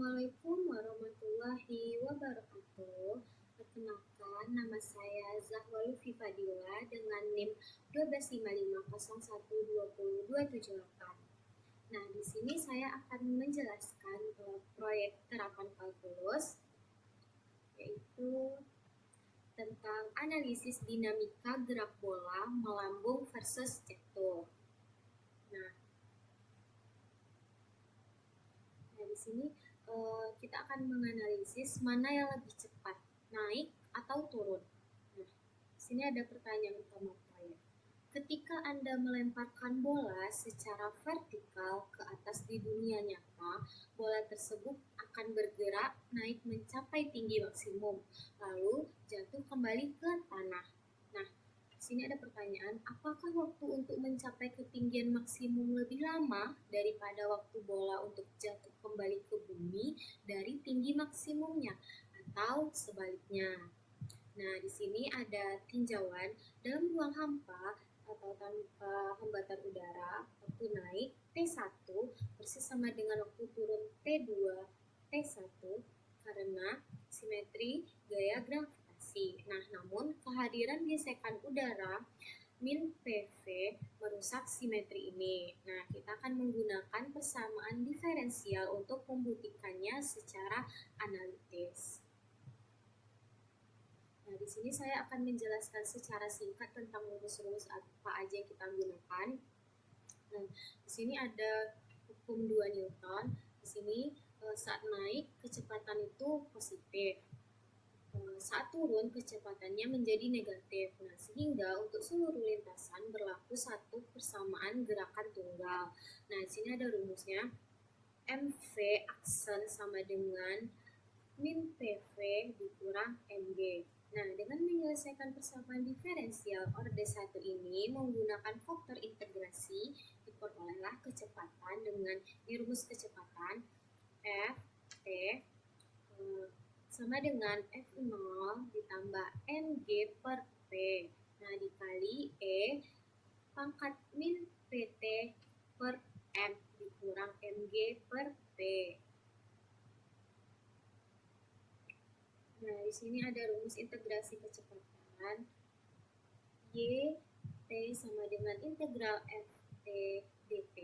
Assalamualaikum warahmatullahi wabarakatuh. Perkenalkan, nama saya Zahra Lutfi Fadila dengan NIM 12501202278. Nah, di sini saya akan menjelaskan proyek terapan kalkulus, yaitu tentang analisis dinamika gerak bola melambung versus jatuh. Nah, di sini kita akan menganalisis mana yang lebih cepat, naik atau turun. Nah, di sini ada pertanyaan utama proyek. Ketika Anda melemparkan bola secara vertikal ke atas di dunia nyata, bola tersebut akan bergerak naik mencapai tinggi maksimum, lalu jatuh kembali ke tanah. Nah, di sini ada pertanyaan, apakah waktu untuk mencapai ketinggian maksimum lebih lama daripada waktu bola untuk jatuh kembali ke bumi dari tinggi maksimumnya, atau sebaliknya? Nah, di sini ada tinjauan dalam ruang hampa atau tanpa hambatan udara, waktu naik T1 persis sama dengan waktu turun T2 T1 karena simetri gaya gravitasi. Nah, namun kehadiran gesekan udara min PV merusak simetri ini. Nah, kita akan menggunakan persamaan diferensial untuk membuktikannya secara analitis. Nah, di sini saya akan menjelaskan secara singkat tentang rumus-rumus apa aja yang kita gunakan. Nah, di sini ada hukum 2 Newton. Di sini saat naik kecepatan itu positif. Saat turun kecepatannya menjadi negatif. Nah, sehingga untuk seluruh lintasan berlaku satu persamaan gerakan tunggal. Nah, di sini ada rumusnya. MV aksen sama dengan min PV dikurang MG. Nah, dengan menyelesaikan persamaan diferensial orde 1 ini menggunakan faktor integrasi, diperolehlah kecepatan dengan rumus kecepatan F T sama dengan F0 ditambah NG per P. Nah, dikali E pangkat min PT per M dikurang MG per P. Nah, di sini ada rumus integrasi kecepatan. Y T sama dengan integral Ft dt.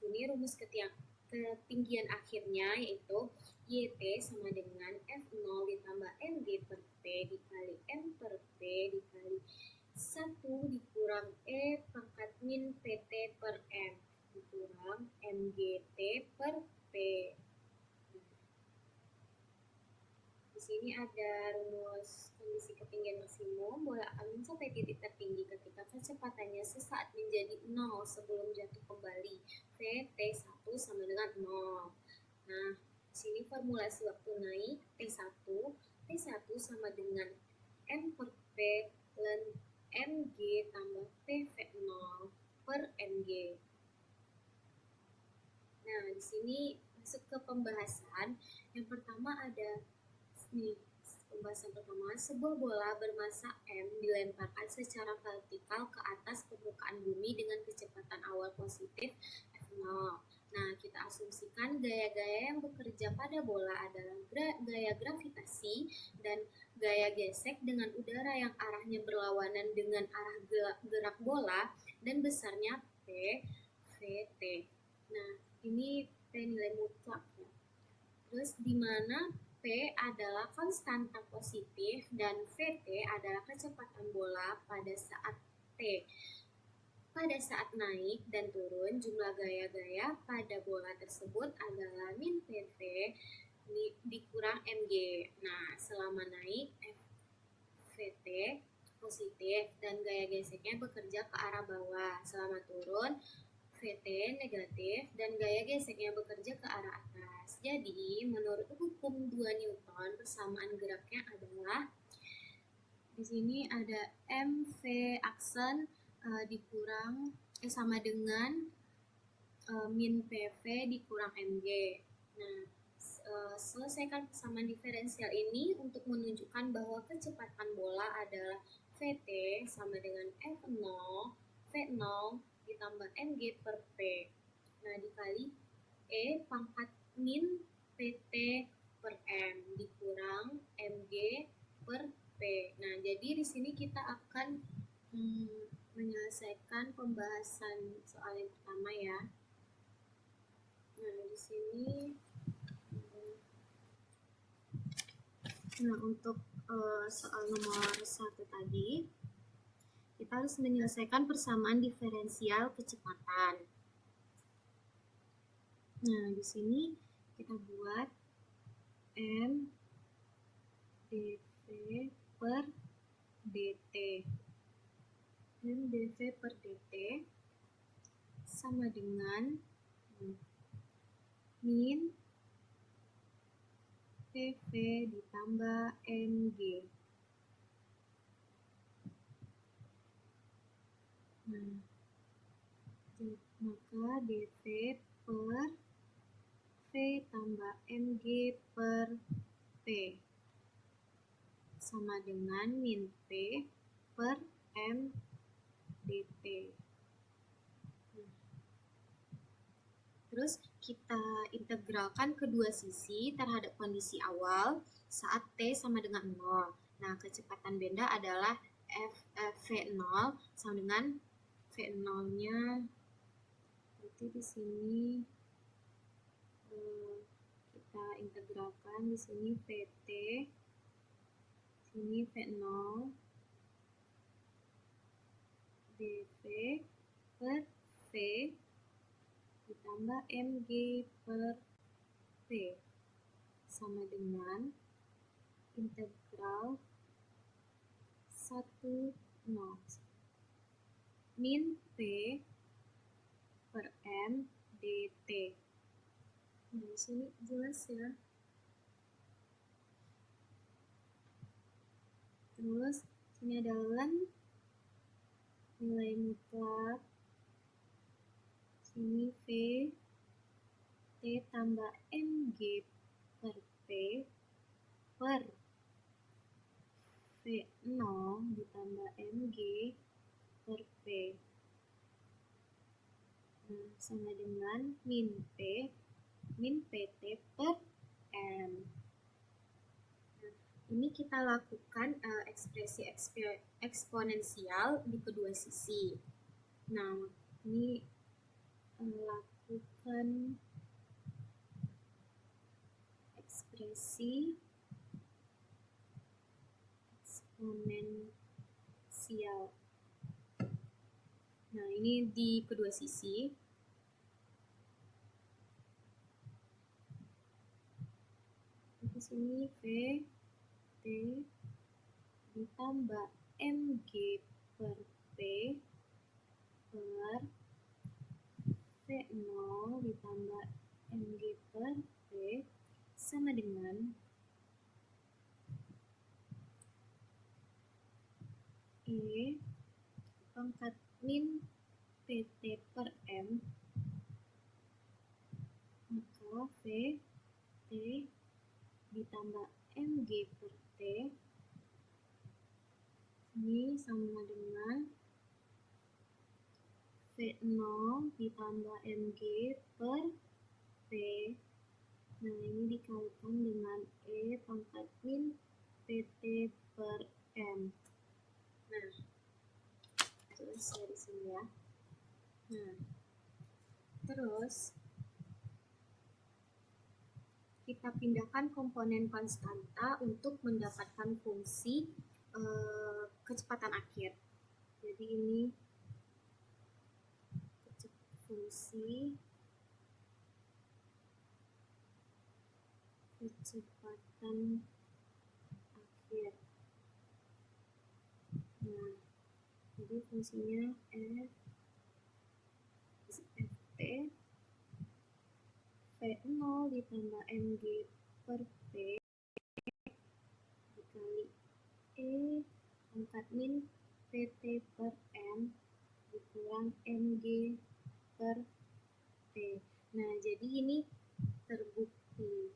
Sini rumus ketinggian akhirnya yaitu YT sama dengan F0 ditambah MG per P dikali M per P dikali 1 dikurang E pangkat min PT per M dikurang MGT per P. Di sini ada rumus kondisi ketinggian maksimum, bola akan mencapai titik tertinggi ketika kecepatannya sesaat menjadi 0 sebelum jatuh kembali. T1 sama dengan 0. Nah, di sini formulasi waktu naik T1 sama dengan M per P ln MG tambah PV0 per MG. Nah, di sini masuk ke pembahasan. Yang pertama ada pembahasan pertama, sebuah bola bermasa M dilemparkan secara vertikal ke atas permukaan bumi dengan kecepatan awal positif F0. Nah, kita asumsikan gaya-gaya yang bekerja pada bola adalah gaya gravitasi dan gaya gesek dengan udara yang arahnya berlawanan dengan arah gerak bola dan besarnya P, VT. Nah, ini P nilai mutlak ya. Terus di mana P adalah konstanta positif dan VT adalah kecepatan bola pada saat T. Pada saat naik dan turun, jumlah gaya-gaya pada bola tersebut adalah min PV dikurang MG. Nah, selama naik VT positif dan gaya geseknya bekerja ke arah bawah. Selama turun VT negatif dan gaya geseknya bekerja ke arah atas. Jadi, menurut hukum 2 Newton, persamaan geraknya adalah di sini ada MV aksen dikurang sama dengan min PV dikurang MG. Nah, selesaikan persamaan diferensial ini untuk menunjukkan bahwa kecepatan bola adalah VT sama dengan F0 V0 ditambah MG per P. Nah, dikali E pangkat min P PT per M dikurang MG per P. Nah, jadi di sini kita akan menyelesaikan pembahasan soal yang pertama ya. Nah, di sini untuk soal nomor 1 tadi kita harus menyelesaikan persamaan diferensial kecepatan. Nah, di sini kita buat M dV per dt. M dV per dt sama dengan min PV ditambah MG. Nah, maka dV per V tambah MG per P sama dengan min P per M dt. Terus kita integralkan kedua sisi terhadap kondisi awal saat T sama dengan 0. Nah, kecepatan benda adalah V0 sama dengan V0-nya. Berarti di sini kita integralkan di sini VT, sini V0 dV per V ditambah MG per P sama dengan integral 1 0 min P per M dt. Nah, di sini jelas ya. Terus sini ada ln nilai mutlak, sini V T tambah MG per P per V0 ditambah MG per P. Nah, sama dengan min PT per M. Nah, ini kita lakukan ekspresi eksponensial di kedua sisi. Nah, ini lakukan ekspresi eksponensial. Nah, ini di kedua sisi. Di sini V T ditambah MG per P per V0 ditambah MG per P sama dengan E pangkat min PT per M, maka V T ditambah MG per T ini sama dengan V0 ditambah MG per P. Nah, ini dikalikan dengan E pangkat min PT per M. Nah, selesai di sini ya. Nah, terus kita pindahkan komponen konstanta untuk mendapatkan fungsi kecepatan akhir. Jadi ini fungsi kecepatan akhir. Nah, jadi fungsinya Ft V0 ditambah MG per P dikali E pangkat min PT per M dikurang MG per P. Nah, jadi ini terbukti.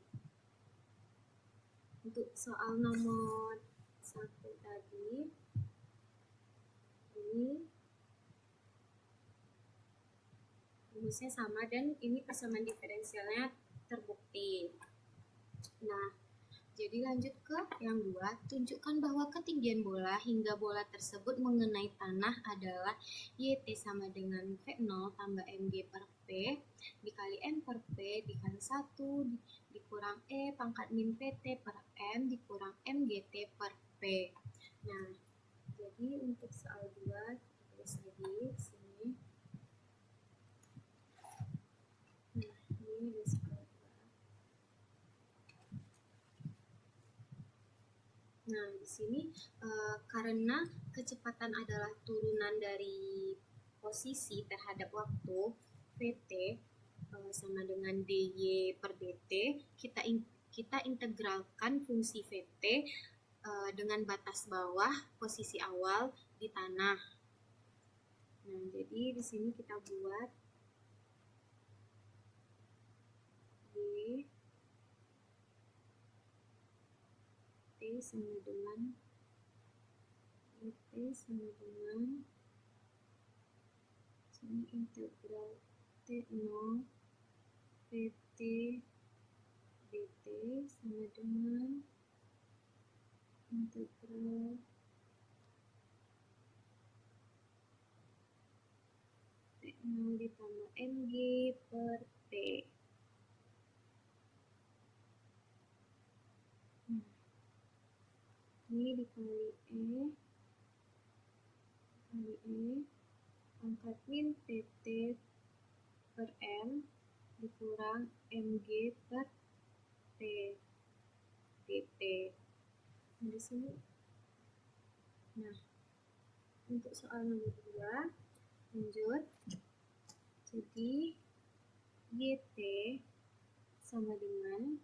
Untuk soal nomor 1 tadi, ini rumusnya sama dan ini persamaan diferensialnya terbukti. Nah, jadi lanjut ke yang 2, tunjukkan bahwa ketinggian bola hingga bola tersebut mengenai tanah adalah YT sama dengan V0 tambah MG per P dikali M per P dikali 1 dikurang E pangkat min PT per M dikurang MGT per P. Nah, jadi untuk soal 2 kita tulis lagi di sini. Nah, ini ada soal 2. Nah, di sini karena kecepatan adalah turunan dari posisi terhadap waktu, VT sama dengan DY per DT, kita integralkan fungsi VT dengan batas bawah posisi awal di tanah. Nah, jadi di sini kita buat Y T sama dengan YT sama dengan sini integral T0 PT dt sama dengan integral T0 ditambah MG per T. Nah, ini dikali E pangkat min PT per M dikurang MG per T dt. Nah, di sini. Nah, untuk soal nomor 2 lanjut. Jadi YT sama dengan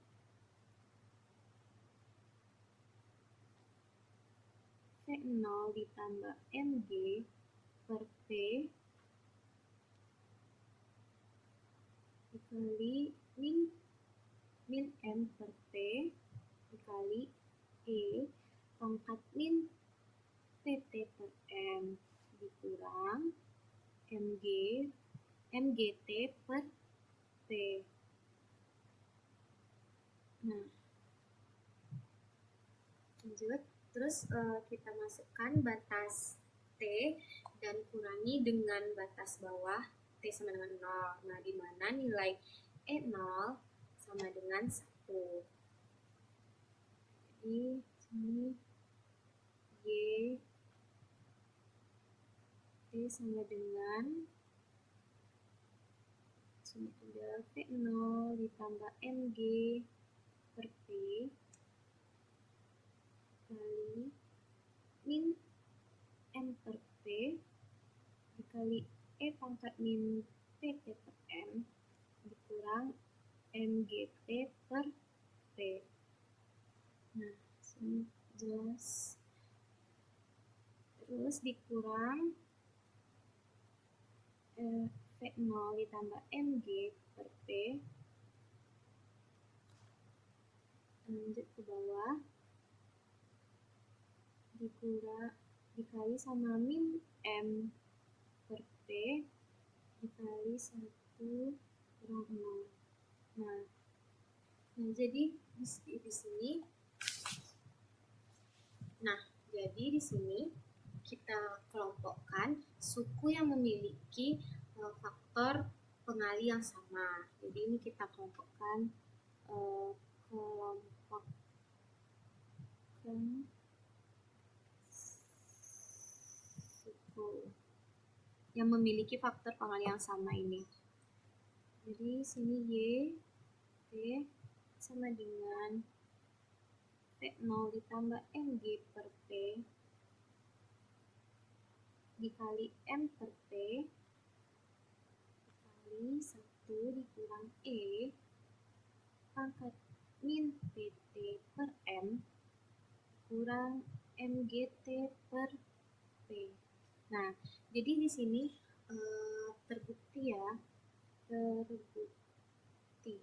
V0 ditambah MG per P dikali min M per P dikali E pangkat min PT per M dikurang MGT per P. Nah, lanjut. Terus kita masukkan batas T dan kurangi dengan batas bawah T sama dengan 0. Nah, di mana nilai E0 sama dengan 1. Jadi sini Y T sama dengan sini ada V0 ditambah MG per P kali min M per P dikali E pangkat min PT per M dikurang MGT per P. Nah, sini jelas. Terus dikurang V0 ditambah MG per P. Lanjut ke bawah. Dikali sama min M per P dikali 1 kurang 0. Nah, jadi di sini. Nah, jadi di sini kita kelompokkan suku yang memiliki faktor pengali yang sama. Jadi ini kita kelompokkan suku yang memiliki faktor pengali yang sama ini. Jadi sini Y T sama dengan V0 ditambah MG per P dikali M per P dikali 1 dikurang E pangkat min PT per M kurang MGT per P. Nah, jadi di sini terbukti ya, terbukti.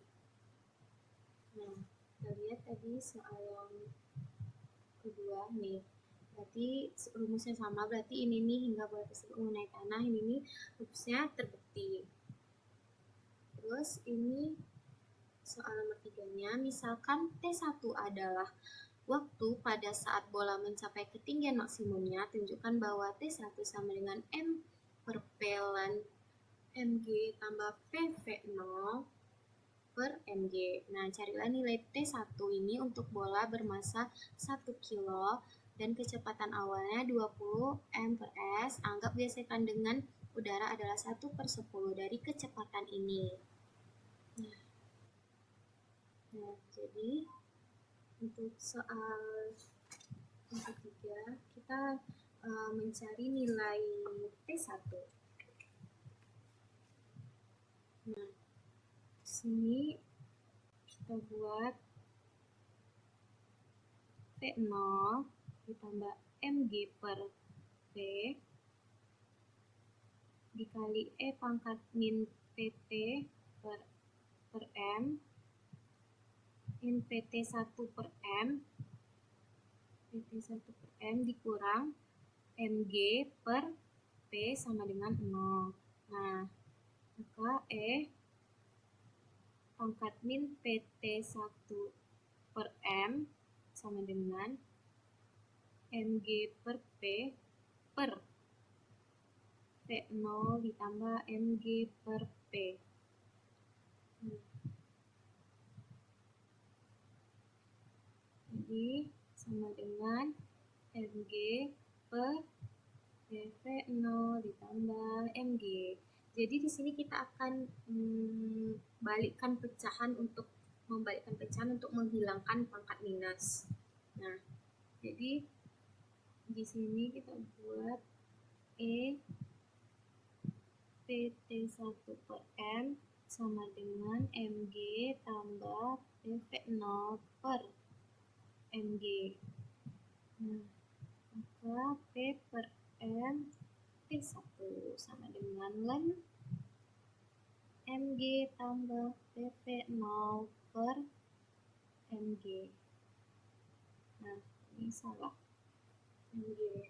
Nah, kita lihat tadi soal yang kedua nih. Berarti rumusnya sama, berarti ini nih hingga bola tersebut mengenai tanah, ini nih rumusnya terbukti. Terus ini soal nomor 3-nya, misalkan T1 adalah waktu pada saat bola mencapai ketinggian maksimumnya, tunjukkan bahwa T1 sama dengan M per P lan MG tambah PV0 per MG. Nah, carilah nilai T1 ini untuk bola bermasa 1 kilo dan kecepatan awalnya 20 m per s. Anggap gesekan dengan udara adalah 1/10 dari kecepatan ini. Nah, jadi untuk soal yang ketiga, kita mencari nilai T1. Nah, di sini kita buat P0 ditambah MG per P dikali E pangkat min PT per M in PT1 per M PT1 per M dikurang MG per P sama dengan 0. Nah, maka E pangkat min PT1 per M sama dengan MG per P per P0 ditambah MG per P. Jadi sama dengan MG per PV0 ditambah MG. Jadi di sini kita akan membalikkan pecahan untuk menghilangkan pangkat minus. Nah, jadi di sini kita buat E PT1 per M sama dengan MG tambah PV0 per MG. Nah, maka P per M T1 sama dengan ln MG tambah PV0 per MG. Nah, ini salah. MG.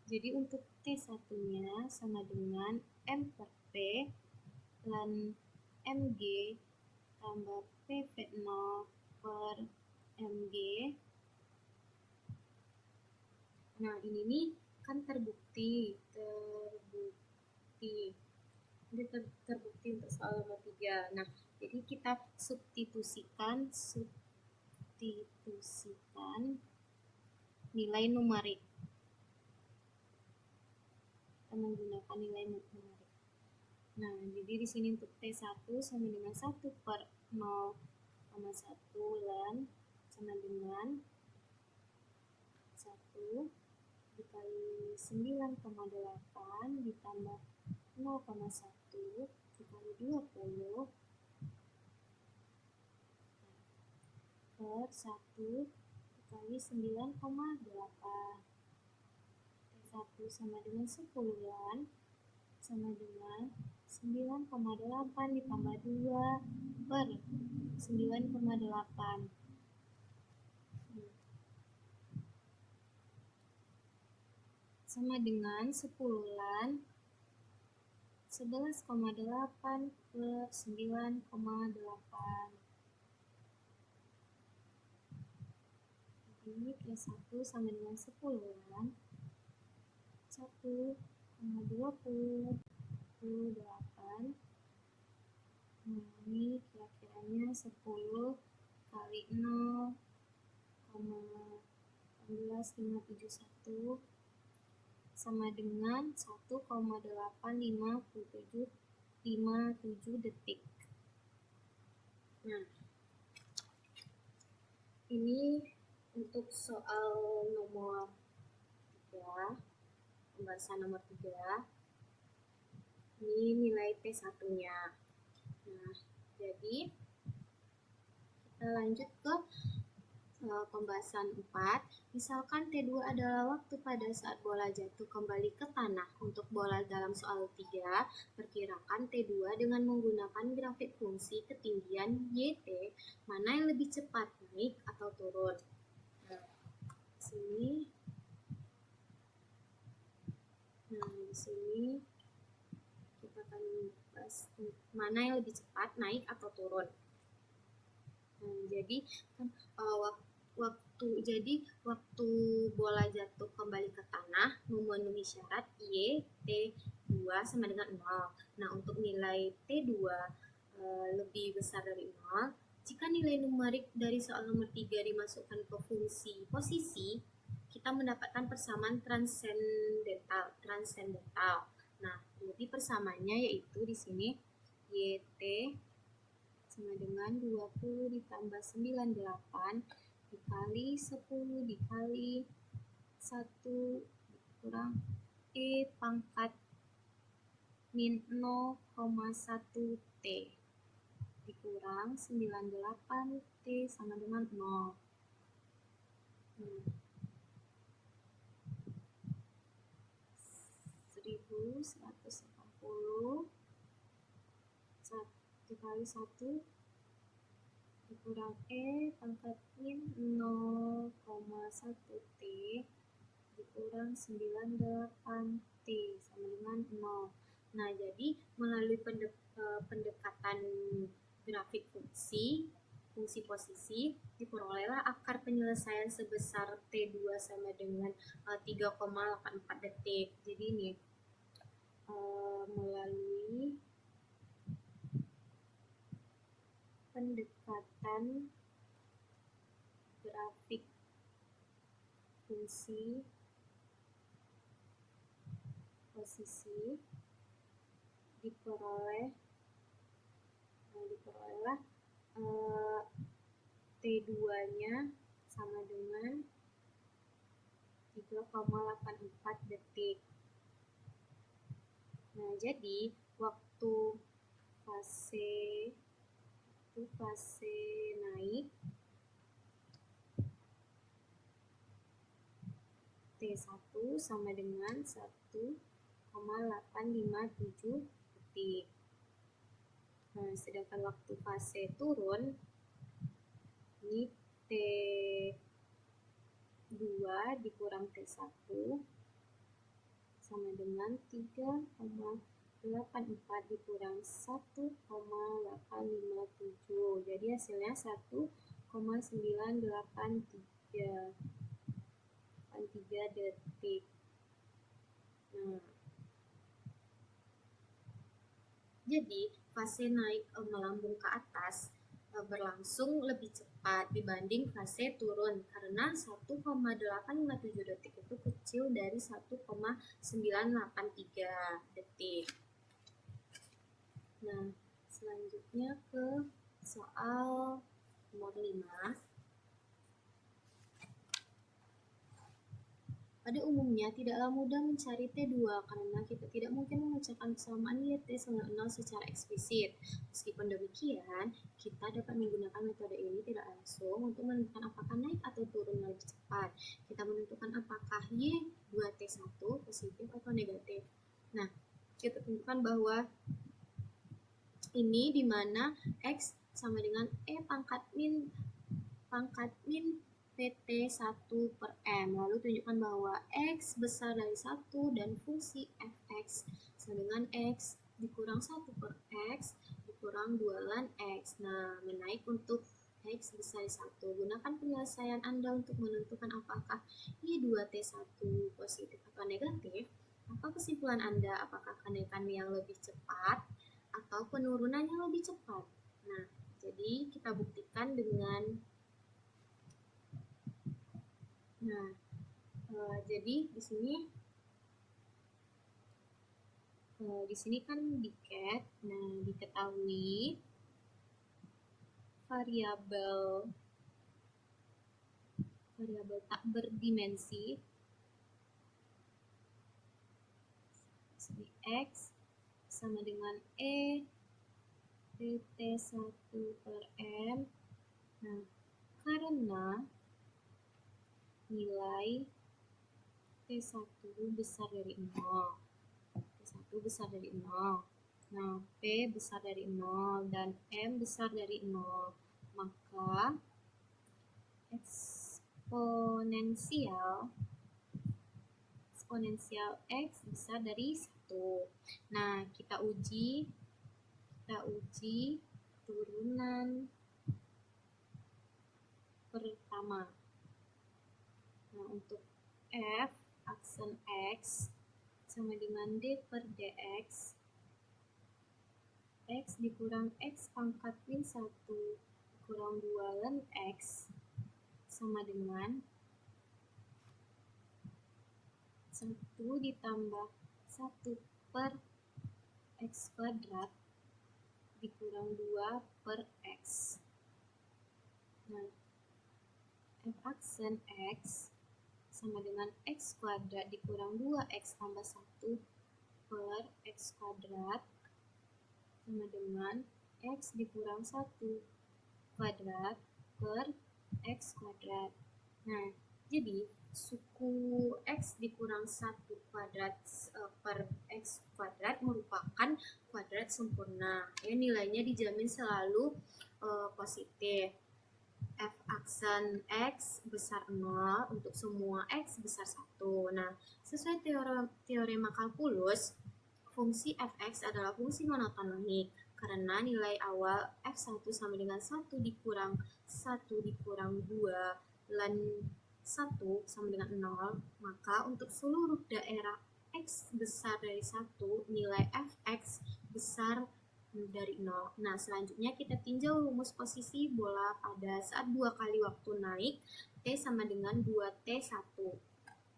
Jadi untuk T1-nya sama dengan M per P dan MG tambah PV0 per MG. Nah, ini nih kan terbukti untuk soal nomor 3. Nah, jadi kita substitusikan nilai numerik. Kita menggunakan nilai numerik. Nah, jadi di sini untuk T1 sama dengan 1 per 0,1 ln sama dengan 1 dikali 9,8 ditambah 0,1 dikali 20 per 1 dikali 9,8. T1 sama dengan 10 ln sama dengan 9,8 ditambah 2 per 9,8. Sama dengan 10 ln 11,8 per 9,8. Jadi T1 sama dengan 10 ln 1,28. Nah, ini kira-kiranya 10 kali 0,18571 sama dengan 1,8557 detik. Nah, ini untuk soal nomor 3, pembahasan nomor 3. Ini nilai T1-nya. Nah, jadi kita lanjut ke pembahasan 4. Misalkan T2 adalah waktu pada saat bola jatuh kembali ke tanah. Untuk bola dalam soal 3, perkirakan T2 dengan menggunakan grafik fungsi ketinggian YT, mana yang lebih cepat, naik atau turun. Nah, di sini kita akan bahas mana yang lebih cepat, naik atau turun. Jadi kan waktu bola jatuh kembali ke tanah memenuhi syarat Y T2 sama dengan 0. Nah, untuk nilai T2 lebih besar dari 0, jika nilai numerik dari soal nomor 3 dimasukkan ke fungsi posisi, kita mendapatkan persamaan transendental. Nah, jadi persamaannya yaitu di sini YT sama dengan 20 ditambah 98 dikali 10 dikali 1 kurang E pangkat min 0,1 T dikurang 98 T sama dengan 0. 1180 dikali 1 dikurang E pangkat min 0,1 T dikurang 98 T sama dengan 0. Nah, jadi melalui pendekatan grafik fungsi posisi, diperolehlah akar penyelesaian sebesar T2 sama dengan 3,84 detik. Jadi ini melalui pendekatan grafik fungsi posisi diperolehlah T2-nya sama dengan 3,84 detik. Nah, jadi waktu fase naik T1 sama dengan 1,857 detik. Nah, sedangkan waktu fase turun ini T2 dikurang T1 sama dengan 3,84 dikurang 1,857. Jadi hasilnya 1,983 detik. Nah, jadi fase naik melambung ke atas berlangsung lebih cepat dibanding fase turun karena 1,857 detik itu kecil dari 1,983 detik. Nah, selanjutnya ke soal nomor 5. Pada umumnya, tidaklah mudah mencari T2 karena kita tidak mungkin memecahkan persamaan YT sama 0 secara eksplisit. Meskipun demikian, kita dapat menggunakan metode ini tidak langsung untuk menentukan apakah naik atau turun lebih cepat. Kita menentukan apakah Y2T1 positif atau negatif. Nah, kita tentukan bahwa ini dimana X sama dengan E pangkat min PT1 per M. Lalu tunjukkan bahwa X besar dari 1 dan fungsi fx sama dengan X dikurang 1 per X dikurang 2 ln X. Nah, menaik untuk X besar dari 1. Gunakan penyelesaian Anda untuk menentukan apakah Y2T1 positif atau negatif. Apa kesimpulan Anda? Apakah kenaikan yang lebih cepat atau penurunan yang lebih cepat? Nah, jadi kita buktikan dengan jadi di sini kan diket. Nah, diketahui variabel tak berdimensi sini X sama dengan E PT1 per M. Nah, karena nilai T1 besar dari 0. T1 besar dari 0. Nah, P besar dari 0 dan M besar dari 0. Maka eksponensial X besar dari 1. Nah, kita uji turunan pertama. Nah, untuk F aksen X sama dengan D per dx, X dikurang X pangkat min 1 kurang 2 ln X sama dengan 1 ditambah 1 per X kuadrat dikurang 2 per X. Nah, F aksen X sama dengan X kuadrat dikurang 2X tambah 1 per X kuadrat sama dengan X dikurang 1 kuadrat per X kuadrat. Nah, jadi suku X dikurang 1 kuadrat per X kuadrat merupakan kuadrat sempurna. Ya, nilainya dijamin selalu positif. F aksen X besar 0 untuk semua X besar 1. Nah, sesuai teorema kalkulus, fungsi fx adalah fungsi monotonik karena nilai awal f1 sama dengan 1 dikurang 2 ln 1 sama dengan 0, maka untuk seluruh daerah X besar dari 1, nilai fx besar dari 0. Nah, selanjutnya kita tinjau rumus posisi bola pada saat 2 kali waktu naik, T sama dengan 2T1.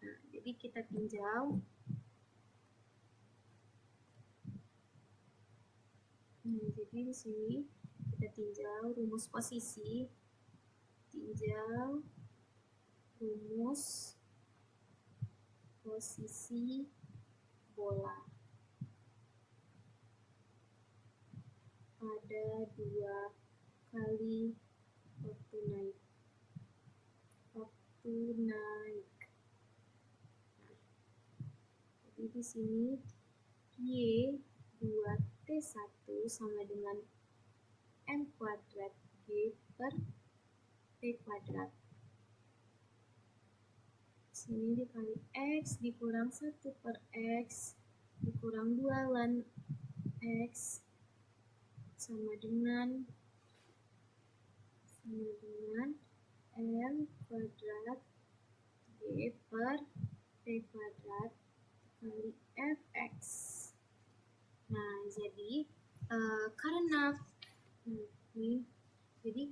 Nah, jadi kita tinjau. Nah, jadi di sini kita tinjau rumus posisi, tinjau rumus posisi bola pada 2 kali waktu naik. Nah, jadi di sini Y 2T1 sama dengan M kuadrat G per T kuadrat. Sini dikali X dikurang 1 per X dikurang 2 ln X sama dengan M kuadrat G per T kuadrat dikali Fx. Nah, jadi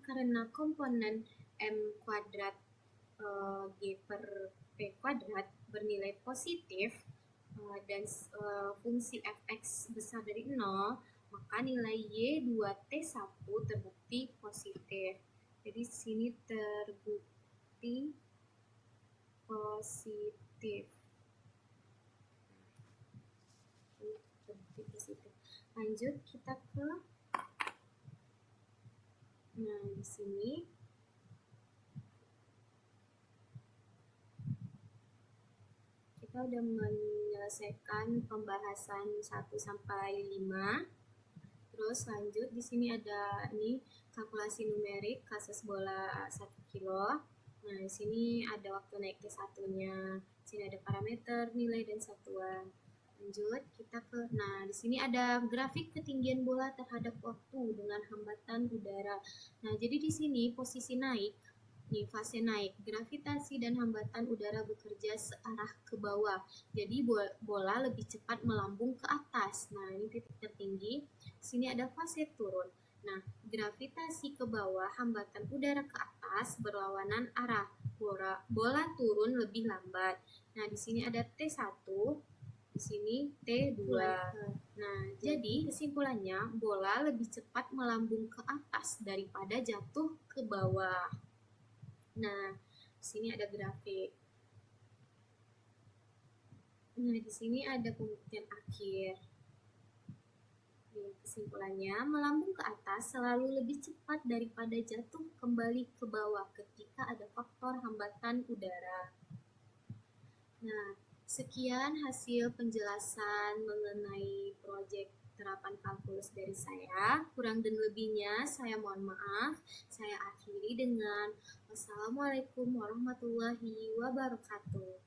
karena komponen M kuadrat G per P kuadrat bernilai positif dan fungsi fx besar dari 0, maka nilai Y2T1 terbukti positif. Jadi sini terbukti positif. Lanjut kita ke, nah di sini kita udah menyelesaikan pembahasan 1 sampai 5. Terus lanjut di sini ada ini kalkulasi numerik kasus bola 1 kilo. Nah, di sini ada waktu naik T1-nya. Di sini ada parameter, nilai dan satuan. Lanjut kita ke, nah di sini ada grafik ketinggian bola terhadap waktu dengan hambatan udara. Nah, jadi di sini posisi naik, nih fase naik, gravitasi dan hambatan udara bekerja searah ke bawah. Jadi bola lebih cepat melambung ke atas. Nah, ini titik tertinggi. Sini ada fase turun. Nah, gravitasi ke bawah, hambatan udara ke atas berlawanan arah. Bola turun lebih lambat. Nah, di sini ada T1, di sini T2. Nah, jadi kesimpulannya bola lebih cepat melambung ke atas daripada jatuh ke bawah. Nah, di sini ada grafik. Nah, di sini ada pembuktian akhir. Kesimpulannya, melambung ke atas selalu lebih cepat daripada jatuh kembali ke bawah ketika ada faktor hambatan udara. Nah, sekian hasil penjelasan mengenai proyek terapan kalkulus dari saya. Kurang dan lebihnya saya mohon maaf. Saya akhiri dengan wassalamualaikum warahmatullahi wabarakatuh.